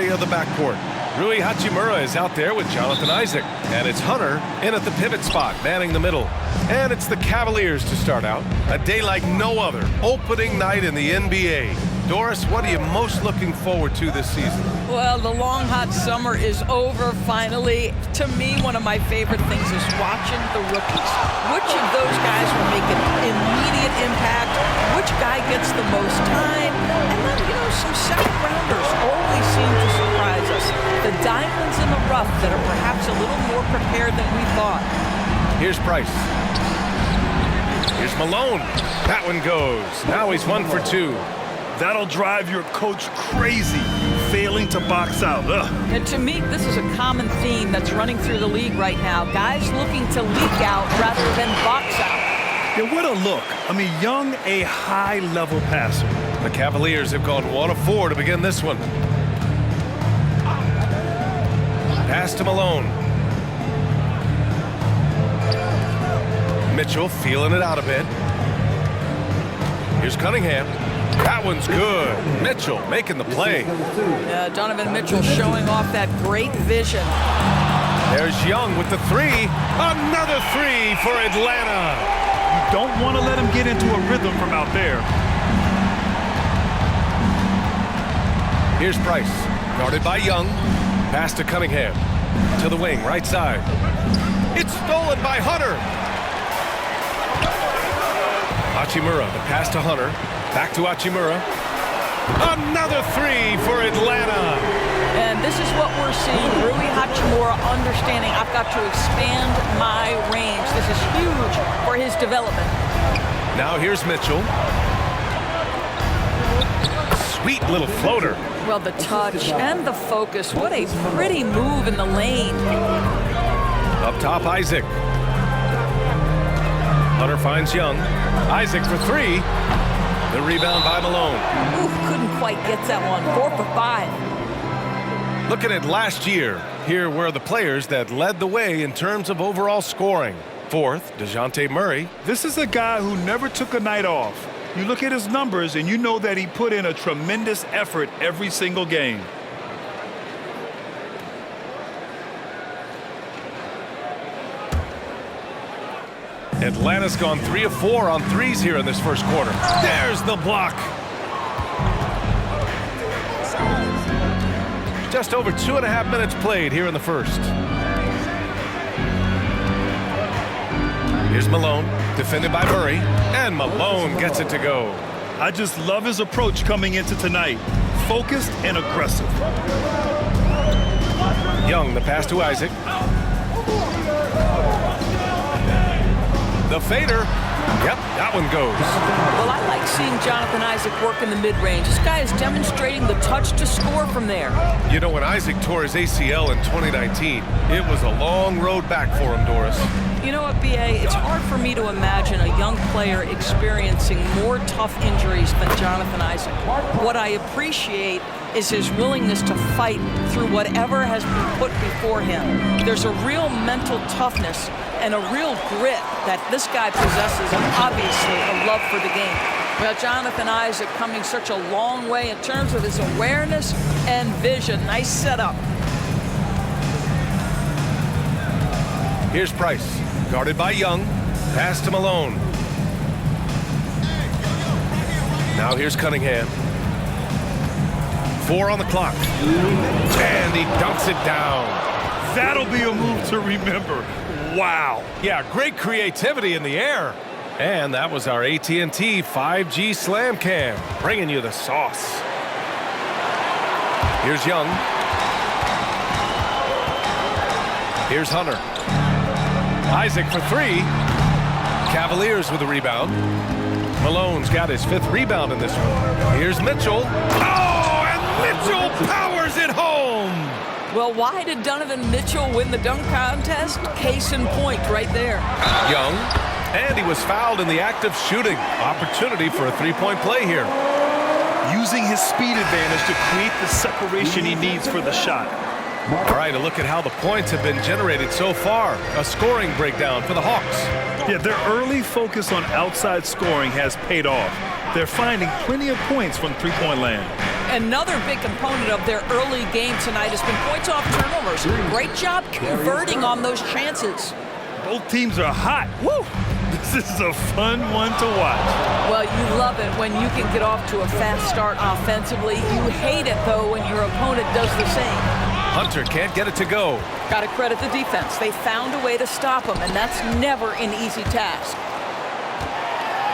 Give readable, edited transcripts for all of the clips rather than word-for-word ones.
area of the backcourt. Rui Hachimura is out there with Jonathan Isaac. And it's Hunter in at the pivot spot, manning the middle. And it's the Cavaliers to start out. A day like no other. Opening night in the NBA. Doris, what are you most looking forward to this season? Well, the long, hot summer is over, finally. To me, one of my favorite things is watching the rookies. Which of those guys will make an immediate impact? Which guy gets the most time? And then, some second-rounders always seem to surprise us. The diamonds in the rough that are perhaps a little more prepared than we thought. Here's Price. Here's Malone. That one goes. Now he's 1 for 2. That'll drive your coach crazy, failing to box out. Ugh. And to me, this is a common theme that's running through the league right now. Guys looking to leak out rather than box out. Yeah, what a look. I mean, Young, a high-level passer. The Cavaliers have gone 1 of 4 to begin this one. Pass to Malone. Mitchell feeling it out a bit. Here's Cunningham. That one's good. Mitchell making the play. Donovan Mitchell showing off that great vision. There's Young with the 3. Another 3 for Atlanta. You don't want to let him get into a rhythm from out there. Here's Price. Guarded by Young. Pass to Cunningham. To the wing, right side. It's stolen by Hunter. Hachimura, the pass to Hunter. Back to Hachimura. Another 3 for Atlanta. And this is what we're seeing. Rui Hachimura understanding I've got to expand my range. This is huge for his development. Now here's Mitchell. Sweet little floater. Well, the touch and the focus. What a pretty move in the lane. Up top, Isaac. Hunter finds Young. Isaac for 3. The rebound by Malone. Ooh, couldn't quite get that one. 4 for 5. Looking at last year, here were the players that led the way in terms of overall scoring. 4th, DeJounte Murray. This is a guy who never took a night off. You look at his numbers and you know that he put in a tremendous effort every single game. Atlanta's gone 3 of 4 on threes here in this first quarter. There's the block. Just over 2.5 minutes played here in the first. Here's Malone, defended by Murray, and Malone gets it to go. I just love his approach coming into tonight. Focused and aggressive. Young, the pass to Isaac. The fader. Yep, that one goes. Well, I like seeing Jonathan Isaac work in the mid-range. This guy is demonstrating the touch to score from there. You know, when Isaac tore his ACL in 2019, it was a long road back for him, Doris. You know what, B.A.? It's hard for me to imagine a young player experiencing more tough injuries than Jonathan Isaac. What I appreciate is his willingness to fight through whatever has been put before him. There's a real mental toughness and a real grit that this guy possesses, and obviously a love for the game. Well, Jonathan Isaac coming such a long way in terms of his awareness and vision. Nice setup. Here's Price, guarded by Young. Pass to Malone. Now here's Cunningham. 4 on the clock. And he dunks it down. That'll be a move to remember. Wow. Yeah, great creativity in the air. And that was our AT&T 5G Slam Cam, bringing you the sauce. Here's Young. Here's Hunter. Isaac for 3. Cavaliers with a rebound. Malone's got his 5th rebound in this one. Here's Mitchell. Oh, and Mitchell powers it home. Well, why did Donovan Mitchell win the dunk contest? Case in point right there. Young, and he was fouled in the act of shooting. Opportunity for a 3-point play here. Using his speed advantage to create the separation he needs for the shot. All right, a look at how the points have been generated so far. A scoring breakdown for the Hawks. Yeah, their early focus on outside scoring has paid off. They're finding plenty of points from three-point land. Another big component of their early game tonight has been points off turnovers. Great job converting on those chances. Both teams are hot. Woo! This is a fun one to watch. Well, you love it when you can get off to a fast start offensively. You hate it, though, when your opponent does the same. Hunter can't get it to go. Got to credit the defense. They found a way to stop him, and that's never an easy task.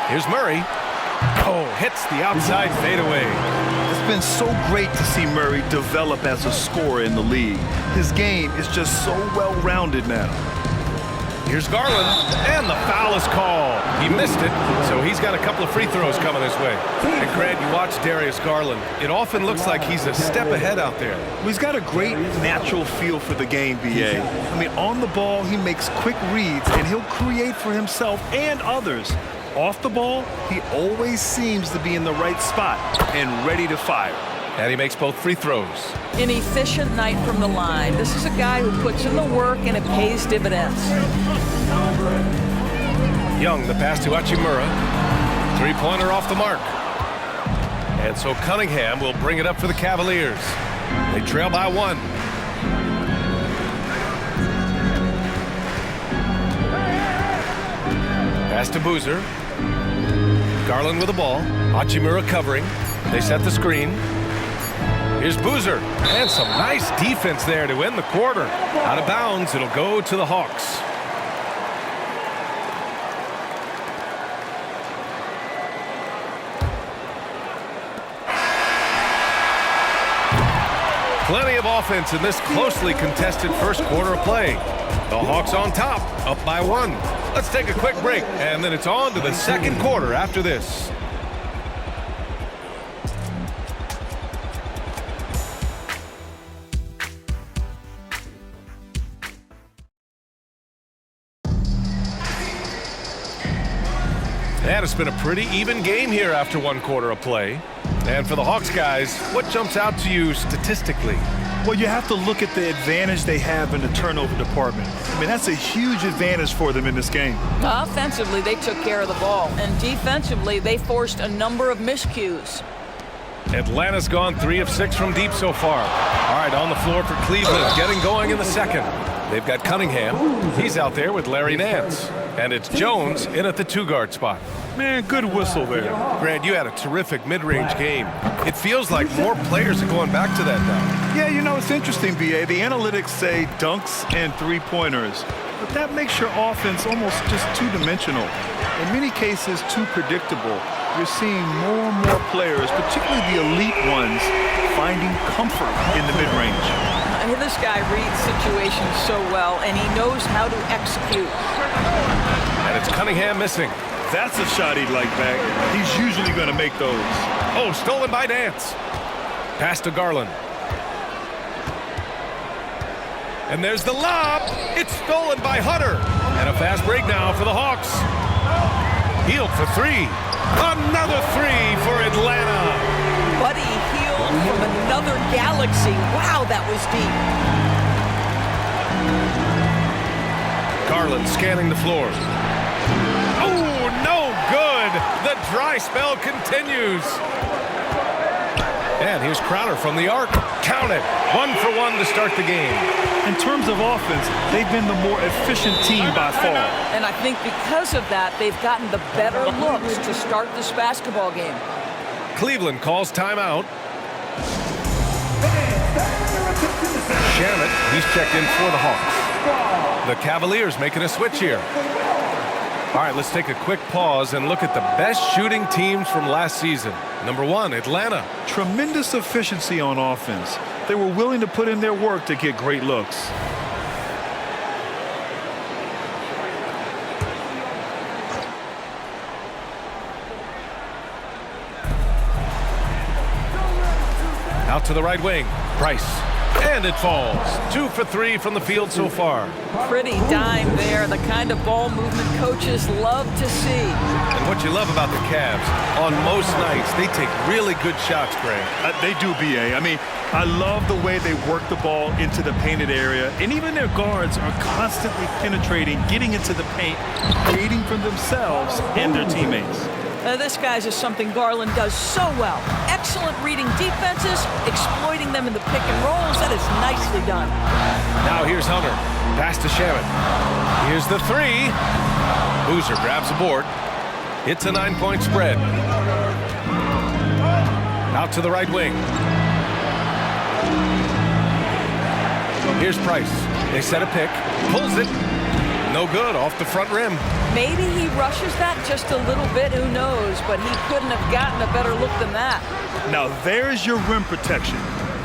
Here's Murray. Oh, hits the outside fadeaway. It's been so great to see Murray develop as a scorer in the league. His game is just so well-rounded now. Here's Garland, and the foul is called. He missed it, so he's got a couple of free throws coming his way. And Grant, you watch Darius Garland. It often looks like he's a step ahead out there. Well, he's got a great natural feel for the game, B.A. I mean, on the ball, he makes quick reads, and he'll create for himself and others. Off the ball, he always seems to be in the right spot and ready to fire. And he makes both free throws. An efficient night from the line. This is a guy who puts in the work, and it pays dividends. Young, the pass to Hachimura. Three-pointer off the mark. And so Cunningham will bring it up for the Cavaliers. They trail by one. Pass to Boozer. Garland with the ball. Hachimura covering. They set the screen. Here's Boozer. And some nice defense there to end the quarter. Out of bounds, it'll go to the Hawks. Plenty of offense in this closely contested first quarter of play. The Hawks on top, up by one. Let's take a quick break, and then it's on to the second quarter after this. And it's been a pretty even game here after one quarter of play. And for the Hawks guys, what jumps out to you statistically? Well, you have to look at the advantage they have in the turnover department. I mean, that's a huge advantage for them in this game. Offensively, they took care of the ball. And defensively, they forced a number of miscues. Atlanta's gone 3 of 6 from deep so far. All right, on the floor for Cleveland, getting going in the second. They've got Cunningham. He's out there with Larry Nance. And it's Jones in at the two-guard spot. Man, good whistle there. Grant, you had a terrific mid-range game. It feels like more players are going back to that now. Yeah, you know, it's interesting, B.A. The analytics say dunks and three-pointers. But that makes your offense almost just two-dimensional. In many cases, too predictable. You're seeing more and more players, particularly the elite ones, finding comfort in the mid-range. This guy reads situations so well, and he knows how to execute. And it's Cunningham missing. That's a shot he'd like back. He's usually going to make those. Oh, stolen by Nance. Pass to Garland. And there's the lob. It's stolen by Hunter. And a fast break now for the Hawks. Healed for three. Another three for Atlanta. Buddy healed from another galaxy. Wow, that was deep. Garland scanning the floor. Oh, no good. The dry spell continues. And here's Crowder from the arc. Count it. 1 for 1 to start the game. In terms of offense, they've been the more efficient team by far. And I think because of that, they've gotten the better looks to start this basketball game. Cleveland calls timeout. Shamit, he's checked in for the Hawks. The Cavaliers making a switch here. All right, let's take a quick pause and look at the best shooting teams from last season. Number 1, Atlanta. Tremendous efficiency on offense. They were willing to put in their work to get great looks. Out to the right wing. Price And it falls. 2 for 3 from the field so far. Pretty dime there, the kind of ball movement coaches love to see. And what you love about the Cavs, on most nights, they take really good shots, Graham. They do, B.A. I mean, I love the way they work the ball into the painted area, and even their guards are constantly penetrating, getting into the paint, creating for themselves and their teammates. This, guys, is something Garland does so well. Excellent reading defenses, exploiting them in the pick and rolls. That is nicely done. Now here's Hunter. Pass to Shamit. Here's the 3. Boozer grabs the board. It's a 9-point spread. Out to the right wing. Here's Price. They set a pick. Pulls it. No good. Off the front rim. Maybe he rushes that just a little bit. Who knows? But he couldn't have gotten a better look than that. Now, there's your rim protection.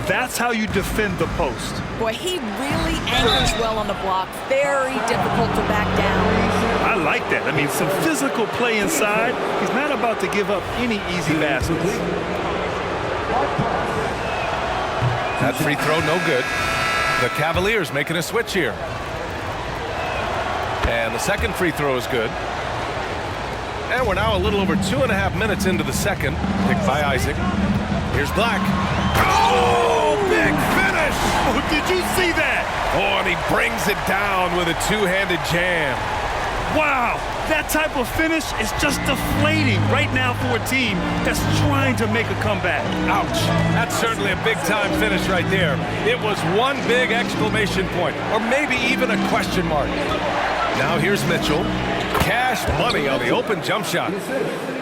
That's how you defend the post. Boy, he really anchors well on the block. Very difficult to back down. I like that. I mean, some physical play inside. He's not about to give up any easy baskets. That free throw, no good. The Cavaliers making a switch here. And the second free throw is good. And we're now a little over 2.5 minutes into the second. Picked by Isaac. Here's Black. Oh, big finish! Oh, did you see that? Oh, and he brings it down with a two-handed jam. Wow, that type of finish is just deflating right now for a team that's trying to make a comeback. Ouch. That's certainly a big-time finish right there. It was one big exclamation point, or maybe even a question mark. Now here's Mitchell. Cash money on the open jump shot.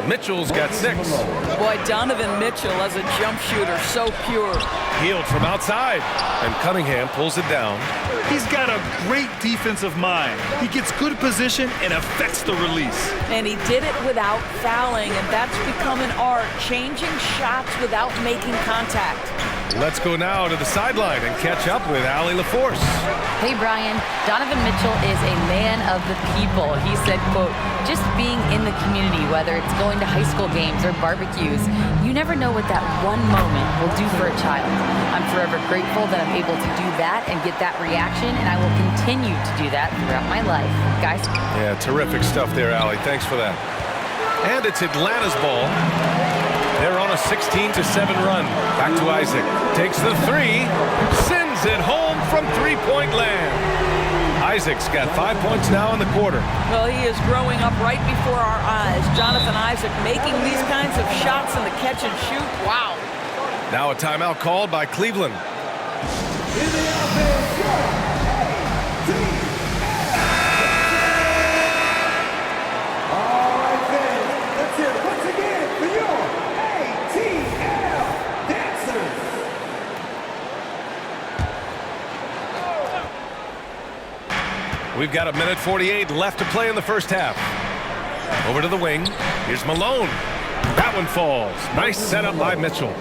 Mitchell's got 6. Boy, Donovan Mitchell as a jump shooter, so pure. Healed from outside, and Cunningham pulls it down. He's got a great defensive mind. He gets good position and affects the release. And he did it without fouling, and that's become an art, changing shots without making contact. Let's go now to the sideline and catch up with Allie LaForce. Hey, Brian. Donovan Mitchell is a man of the people. He said, quote, just being in the community, whether it's going to high school games or barbecues, you never know what that one moment will do for a child. I'm forever grateful that I'm able to do that and get that reaction, and I will continue to do that throughout my life. Guys? Yeah, terrific stuff there, Allie. Thanks for that. And it's Atlanta's ball. They're on a 16-7 run. Back to Isaac. Takes the 3. Sends it home from three-point land. Isaac's got 5 points now in the quarter. Well, he is growing up right before our eyes. Jonathan Isaac making these kinds of shots in the catch and shoot. Wow. Now a timeout called by Cleveland. We've got 1:48 left to play in the first half. Over to the wing. Here's Malone. That one falls. Nice setup by Mitchell.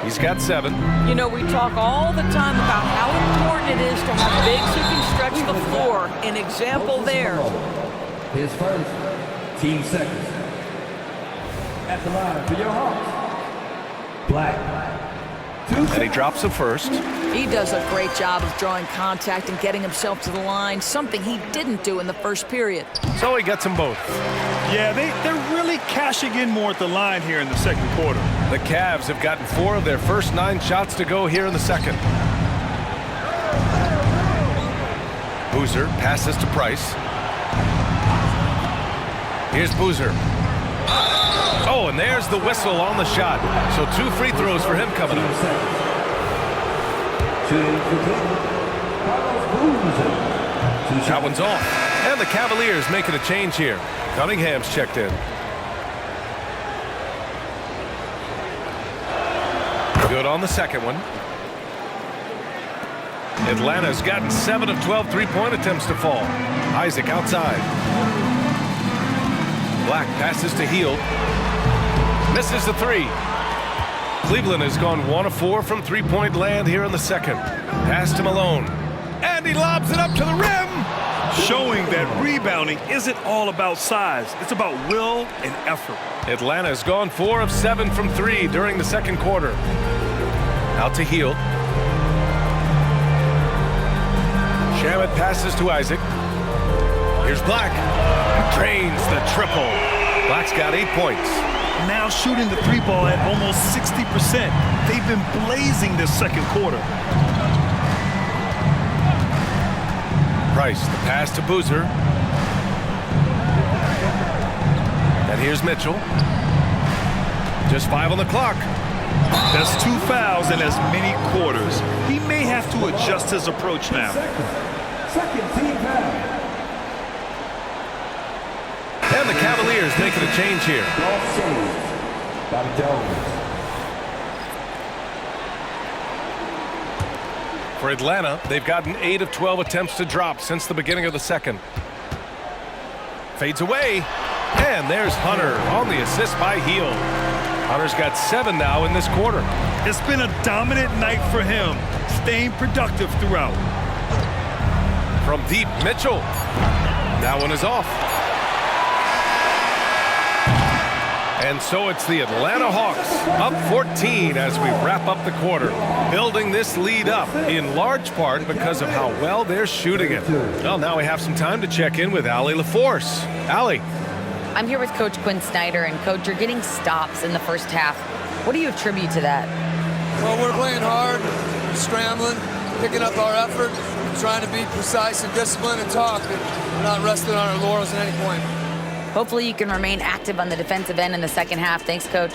He's got 7. You know, we talk all the time about how important it is to have bigs who can stretch the floor. An example there. His first, team second. At the line for your Hawks, Black. And he drops the first. He does a great job of drawing contact and getting himself to the line, something he didn't do in the first period. So he gets them both. Yeah, they're really cashing in more at the line here in the second quarter. The Cavs have gotten 4 of their first 9 shots to go here in the second. Boozer passes to Price. Here's Boozer. Oh, and there's the whistle on the shot. So 2 free throws for him coming up. That one's off. And the Cavaliers making a change here. Cunningham's checked in. Good on the second one. Atlanta's gotten 7 of 12 three-point attempts to fall. Isaac outside. Black passes to Hield. Misses the 3. Cleveland has gone 1 of 4 from three-point land here in the second. Pass to Malone. And he lobs it up to the rim. Showing that rebounding isn't all about size. It's about will and effort. Atlanta's gone 4 of 7 from 3 during the second quarter. Out to Hield. passes to Isaac. Here's Black. Drains the triple. Black's got 8 points. Now shooting the three ball at almost 60%. They've been blazing this second quarter. Price, the pass to Boozer. And here's Mitchell. Just 5 on the clock. That's 2 fouls in as many quarters. He may have to adjust his approach now. Second team foul. And the Cavaliers making a change here. Ball saved by Jones. For Atlanta, they've gotten 8 of 12 attempts to drop since the beginning of the second. Fades away. And there's Hunter on the assist by Heel. Hunter's got 7 now in this quarter. It's been a dominant night for him, staying productive throughout. From deep, Mitchell. That one is off. And so it's the Atlanta Hawks up 14 as we wrap up the quarter, building this lead up in large part because of how well they're shooting it. Well, now we have some time to check in with Allie LaForce. Allie. I'm here with Coach Quinn Snyder, and Coach, you're getting stops in the first half. What do you attribute to that? Well, we're playing hard, scrambling, picking up our effort, trying to be precise and disciplined and talk. We're not resting on our laurels at any point. Hopefully you can remain active on the defensive end in the second half. Thanks, Coach.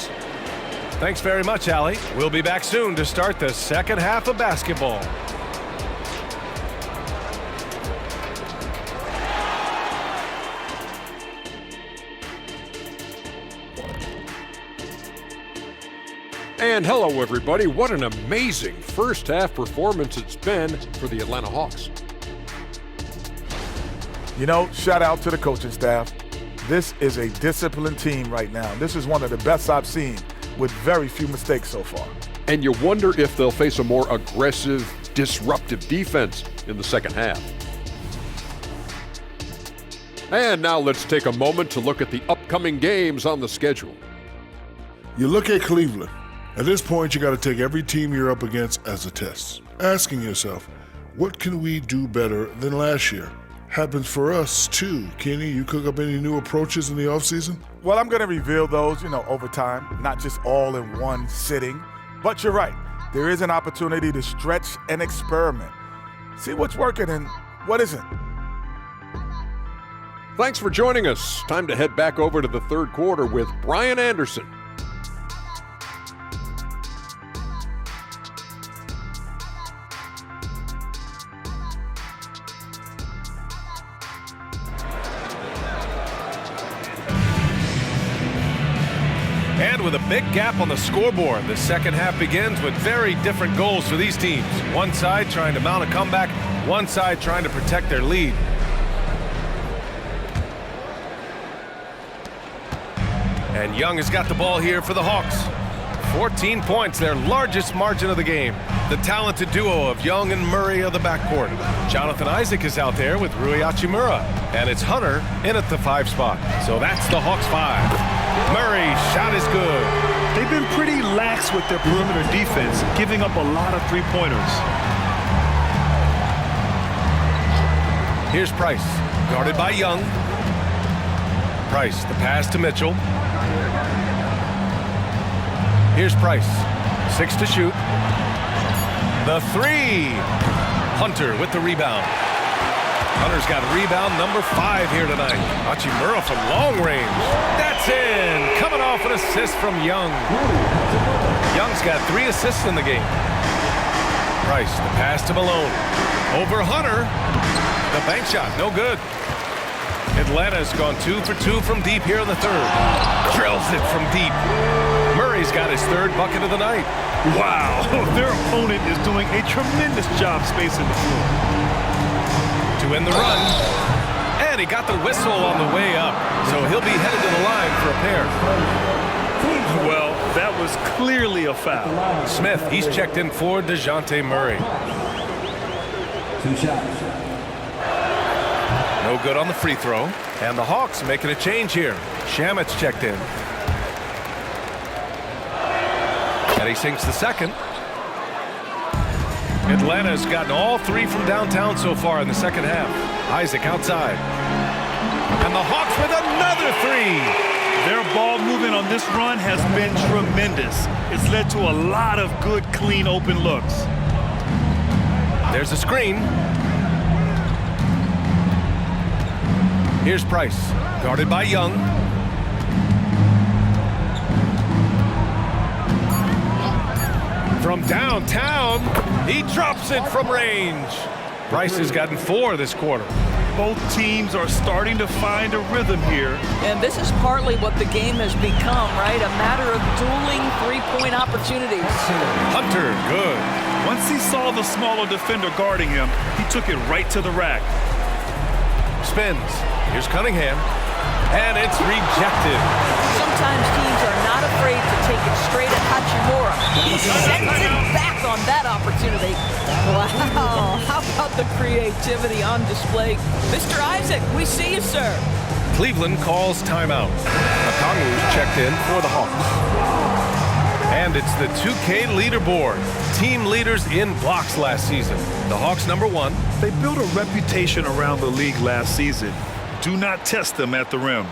Thanks very much, Allie. We'll be back soon to start the second half of basketball. And hello, everybody. What an amazing first half performance it's been for the Atlanta Hawks. You know, shout out to the coaching staff. This is a disciplined team right now. This is one of the best I've seen with very few mistakes so far. And you wonder if they'll face a more aggressive, disruptive defense in the second half. And now let's take a moment to look at the upcoming games on the schedule. You look at Cleveland. At this point, you got to take every team you're up against as a test, asking yourself, what can we do better than last year? Happens for us too. Kenny, you cook up any new approaches in the offseason? Well, I'm going to reveal those, over time, not just all in one sitting. But you're right. There is an opportunity to stretch and experiment. See what's working and what isn't. Thanks for joining us. Time to head back over to the third quarter with Brian Anderson. And with a big gap on the scoreboard, the second half begins with very different goals for these teams. One side trying to mount a comeback, one side trying to protect their lead. And Young has got the ball here for the Hawks. 14 points, their largest margin of the game. The talented duo of Young and Murray of the backcourt. Jonathan Isaac is out there with Rui Hachimura. And it's Hunter in at the 5 spot. So that's the Hawks 5. Murray, shot is good. They've been pretty lax with their perimeter defense, giving up a lot of three-pointers. Here's Price, guarded by Young. Price, the pass to Mitchell. Here's Price, 6 to shoot. The 3. Hunter with the rebound. Hunter's got rebound number 5 here tonight. Hachimura from long range. That's in. Coming off an assist from Young. Young's got 3 assists in the game. Price, the pass to Malone. Over Hunter. The bank shot, no good. Atlanta's gone 2 for 2 from deep here in the third. Drills it from deep. Murray's got his 3rd bucket of the night. Wow, their opponent is doing a tremendous job spacing the floor. To end the run. And he got the whistle on the way up. So he'll be headed to the line for a pair. Well, that was clearly a foul. Smith, he's checked in for DeJounte Murray. 2 shots. No good on the free throw. And the Hawks making a change here. Shamit's checked in. And he sinks the second. Atlanta's gotten all three from downtown so far in the second half. Isaac outside. And the Hawks with another three. Their ball movement on this run has been tremendous. It's led to a lot of good, clean, open looks. There's a screen. Here's Price, guarded by Young. From downtown, he drops it from range. Price has gotten 4 this quarter. Both teams are starting to find a rhythm here. And this is partly what the game has become, right? A matter of dueling three-point opportunities. Hunter, good. Once he saw the smaller defender guarding him, he took it right to the rack. Spins. Here's Cunningham. And it's rejected. Sometimes teams are not afraid to take it straight at Hachimura. He sends it back on that opportunity. Wow, how about the creativity on display? Mr. Isaac, we see you, sir. Cleveland calls timeout. Okongwu's checked in for the Hawks. And it's the 2K leaderboard. Team leaders in blocks last season. The Hawks #1. They built a reputation around the league last season. Do not test them at the rim.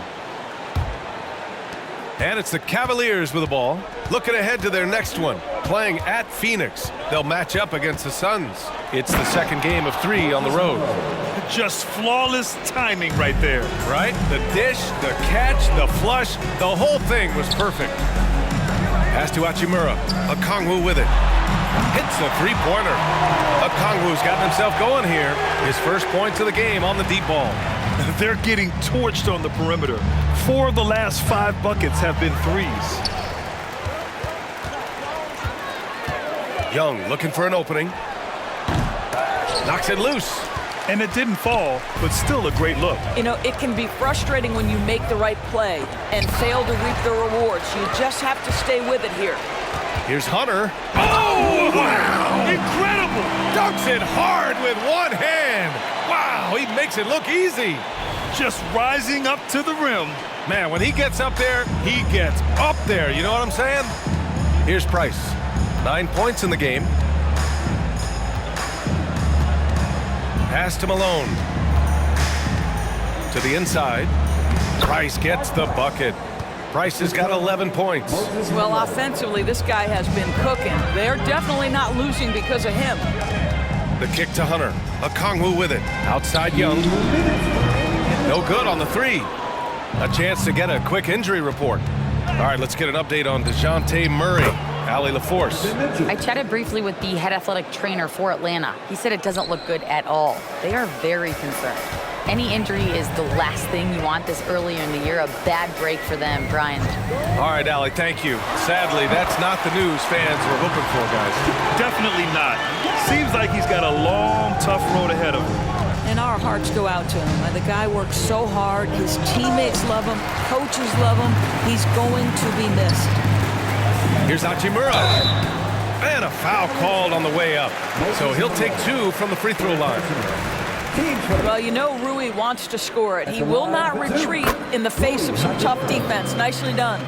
And it's the Cavaliers with the ball. Looking ahead to their next one. Playing at Phoenix. They'll match up against the Suns. It's the second game of 3 on the road. Just flawless timing right there. Right? The dish, the catch, the flush, the whole thing was perfect. Pass to Hachimura. Okongwu with it. Hits a three-pointer. Okongwu's gotten himself going here. His first points of the game on the deep ball. They're getting torched on the perimeter. 4 of the last 5 buckets have been threes. Young looking for an opening. Knocks it loose. And it didn't fall, but still a great look. You know, it can be frustrating when you make the right play and fail to reap the rewards. You just have to stay with it here. Here's Hunter. Oh, wow! Incredible! Dunks it hard with one hand. Wow, he makes it look easy. Just rising up to the rim. Man, when he gets up there, he gets up there. You know what I'm saying? Here's Price. 9 points in the game. Pass to Malone. To the inside. Price gets the bucket. Price has got 11 points. Well, offensively, this guy has been cooking. They're definitely not losing because of him. The kick to Hunter. Okongwu with it. Outside Young. No good on the 3. A chance to get a quick injury report. All right, let's get an update on DeJounte Murray. Allie LaForce. I chatted briefly with the head athletic trainer for Atlanta. He said it doesn't look good at all. They are very concerned. Any injury is the last thing you want this earlier in the year. A bad break for them, Brian. All right, Allie, thank you. Sadly, that's not the news fans were hoping for, guys. Definitely not. Seems like he's got a long, tough road ahead of him. And our hearts go out to him. The guy works so hard. His teammates love him. Coaches love him. He's going to be missed. Here's Hachimura. And a foul called on the way up. So he'll take 2 from the free throw line. Well, you know Rui wants to score it. He will not retreat in the face of some tough defense. Nicely done.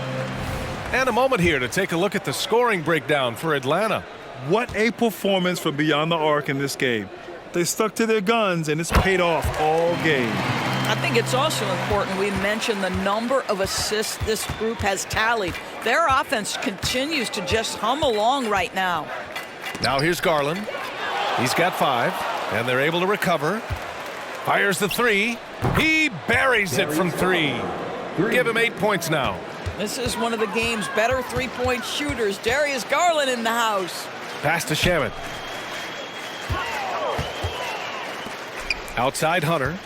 And a moment here to take a look at the scoring breakdown for Atlanta. What a performance from beyond the arc in this game. They stuck to their guns, and it's paid off all game. I think it's also important we mention the number of assists this group has tallied. Their offense continues to just hum along right now. Now here's Garland. He's got 5, and they're able to recover. Fires the 3. He buries it from 3. Give him 8 points now. This is one of the game's better three-point shooters. Darius Garland in the house. Pass to Shamet. Outside Hunter.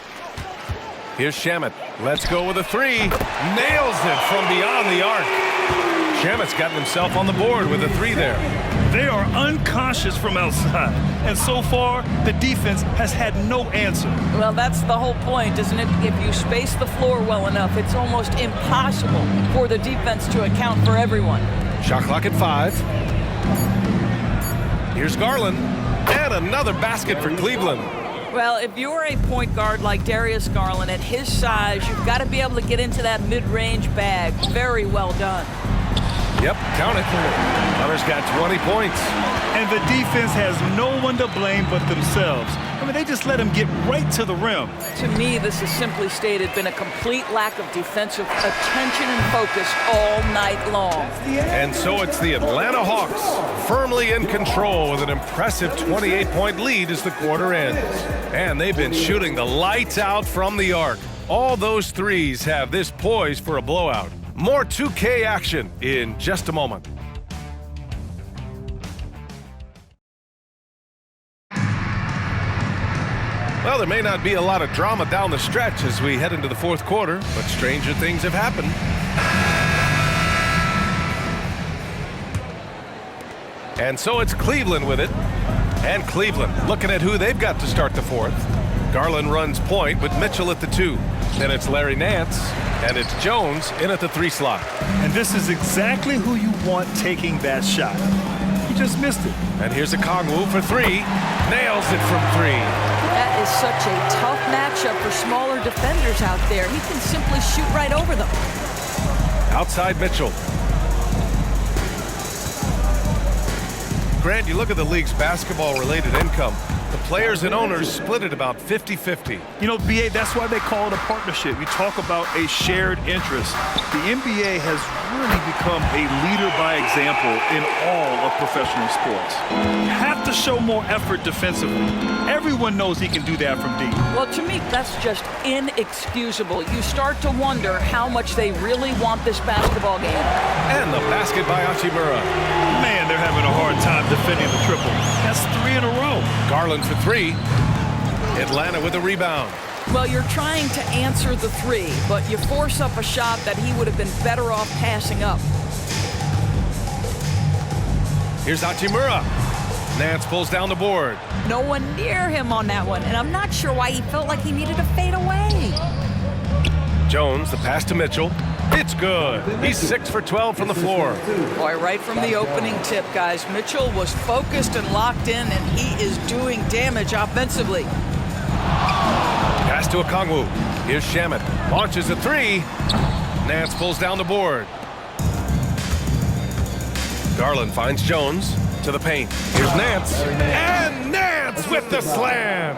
Here's Shamet. Let's go with a 3. Nails it from beyond the arc. Shamet's gotten himself on the board with a 3 there. They are unconscious from outside. And so far, the defense has had no answer. Well, that's the whole point, isn't it? If you space the floor well enough, it's almost impossible for the defense to account for everyone. Shot clock at 5. Here's Garland. And another basket for Cleveland. Well, if you're a point guard like Darius Garland, at his size, you've got to be able to get into that mid-range bag. Very well done. Yep, count it. Hunter's got 20 points. And the defense has no one to blame but themselves. I mean, they just let him get right to the rim. To me, this has simply stated been a complete lack of defensive attention and focus all night long. And so it's the Atlanta Hawks firmly in control with an impressive 28-point lead as the quarter ends. And they've been shooting the lights out from the arc. All those threes have this poised for a blowout. More 2K action in just a moment. Well, there may not be a lot of drama down the stretch as we head into the fourth quarter, but stranger things have happened. And so it's Cleveland with it. And Cleveland looking at who they've got to start the fourth. Garland runs point with Mitchell at the 2. Then it's Larry Nance, and it's Jones in at the 3 slot. And this is exactly who you want taking that shot. He just missed it. And here's a Kongwu for 3. Nails it from 3. That is such a tough matchup for smaller defenders out there. He can simply shoot right over them. Outside Mitchell. Grant, you look at the league's basketball-related income. The players and owners split it about 50-50. You know, BA, that's why they call it a partnership. You talk about a shared interest. The NBA has really become a leader by example in all of professional sports. You have to show more effort defensively. Everyone knows he can do that from deep. Well, to me, that's just inexcusable. You start to wonder how much they really want this basketball game. And the basket by Hachimura. Man, they're having a hard time defending the triple. That's 3 in a row. Garland for 3. Atlanta with a rebound. Well, you're trying to answer the 3, but you force up a shot that he would have been better off passing up. Here's Hachimura. Nance pulls down the board. No one near him on that one, and I'm not sure why he felt like he needed to fade away. Jones, the pass to Mitchell. It's good. He's 6 for 12 from the floor. Boy, right from the opening tip, guys, Mitchell was focused and locked in, and he is doing damage offensively. Pass to Okongwu. Here's Shamet. Launches a 3. Nance pulls down the board. Garland finds Jones to the paint. Here's Nance. And Nance with the slam.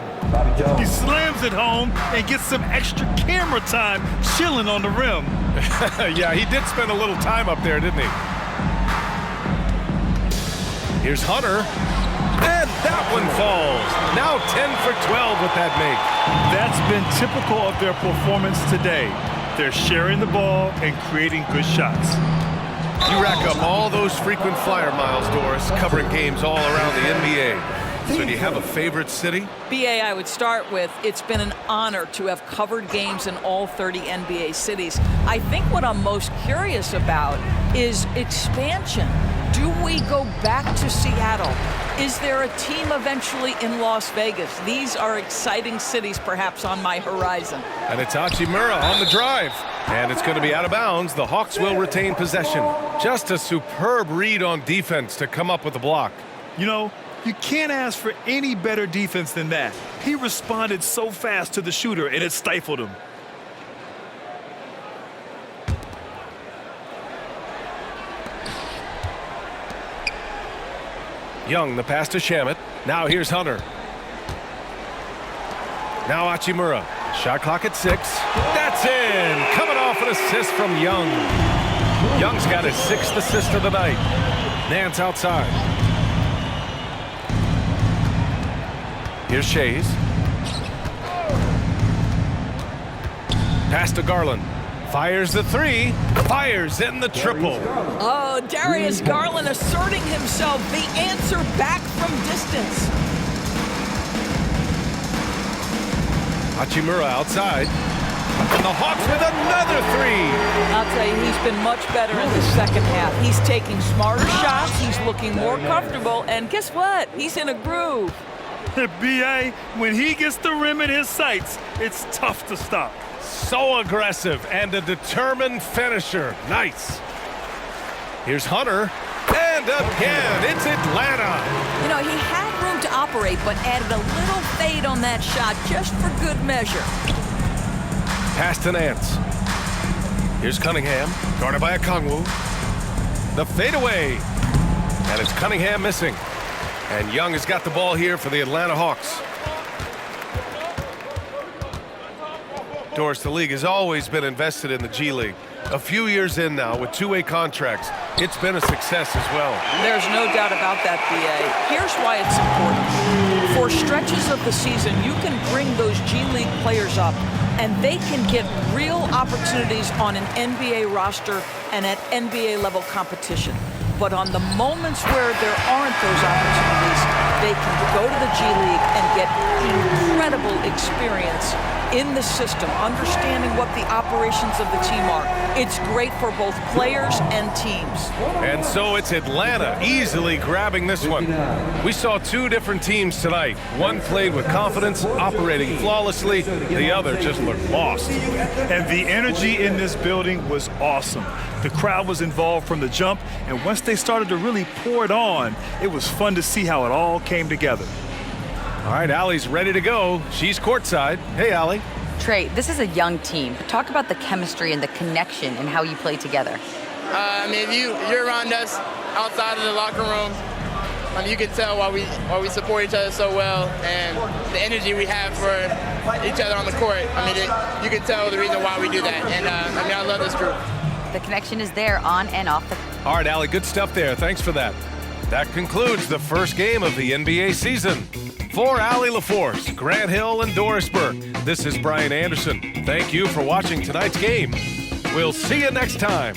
He slams it home and gets some extra camera time chilling on the rim. Yeah, he did spend a little time up there, didn't he? Here's Hunter. And that one falls. Now 10 for 12 with that make. That's been typical of their performance today. They're sharing the ball and creating good shots. You rack up all those frequent flyer miles, Doris, covering games all around the NBA. So do you have a favorite city? BA, I would start with, it's been an honor to have covered games in all 30 NBA cities. I think what I'm most curious about is expansion. Do we go back to Seattle? Is there a team eventually in Las Vegas? These are exciting cities perhaps on my horizon. And it's Hachimura on the drive. And it's going to be out of bounds. The Hawks will retain possession. Just a superb read on defense to come up with the block. You know, you can't ask for any better defense than that. He responded so fast to the shooter, and it stifled him. Young, the pass to Shamet. Now here's Hunter. Now Hachimura. Shot clock at 6. That's in! Coming off an assist from Young. Young's got his 6th assist of the night. Nance outside. Here's Shays. Pass to Garland. Fires the 3. Fires in the triple. Oh, Darius Garland asserting himself. The answer back from distance. Hachimura outside. And the Hawks with another 3. I'll tell you, he's been much better in the second half. He's taking smarter shots. He's looking more comfortable. And guess what? He's in a groove. B.A., when he gets the rim in his sights, it's tough to stop. So aggressive and a determined finisher. Nice. Here's Hunter. And again, it's Atlanta. You know, he had room to operate, but added a little fade on that shot just for good measure. Pass to Nance. Here's Cunningham, guarded by Okongwu. The fadeaway. And it's Cunningham missing. And Young has got the ball here for the Atlanta Hawks. Doris, the league has always been invested in the G League. A few years in now with two-way contracts, it's been a success as well. There's no doubt about that, BA. Here's why it's important. For stretches of the season, you can bring those G League players up, and they can get real opportunities on an NBA roster and at NBA level competition. But on the moments where there aren't those opportunities, they can go to the G League and get incredible experience in the system, understanding what the operations of the team are. It's great for both players and teams. And so it's Atlanta easily grabbing this one. We saw two different teams tonight. One played with confidence, operating flawlessly. The other just looked lost. And the energy in this building was awesome. The crowd was involved from the jump, and once they started to really pour it on, it was fun to see how it all came together. All right, Allie's ready to go. She's courtside. Hey, Allie. Trey, this is a young team. Talk about the chemistry and the connection and how you play together. If you're around us outside of the locker room, you can tell why we support each other so well, and the energy we have for each other on the court. You can tell the reason why we do that, and I love this group. The connection is there on and off the... All right, Allie, good stuff there. Thanks for that. That concludes the first game of the NBA season. For Allie LaForce, Grant Hill, and Doris Burke, this is Brian Anderson. Thank you for watching tonight's game. We'll see you next time.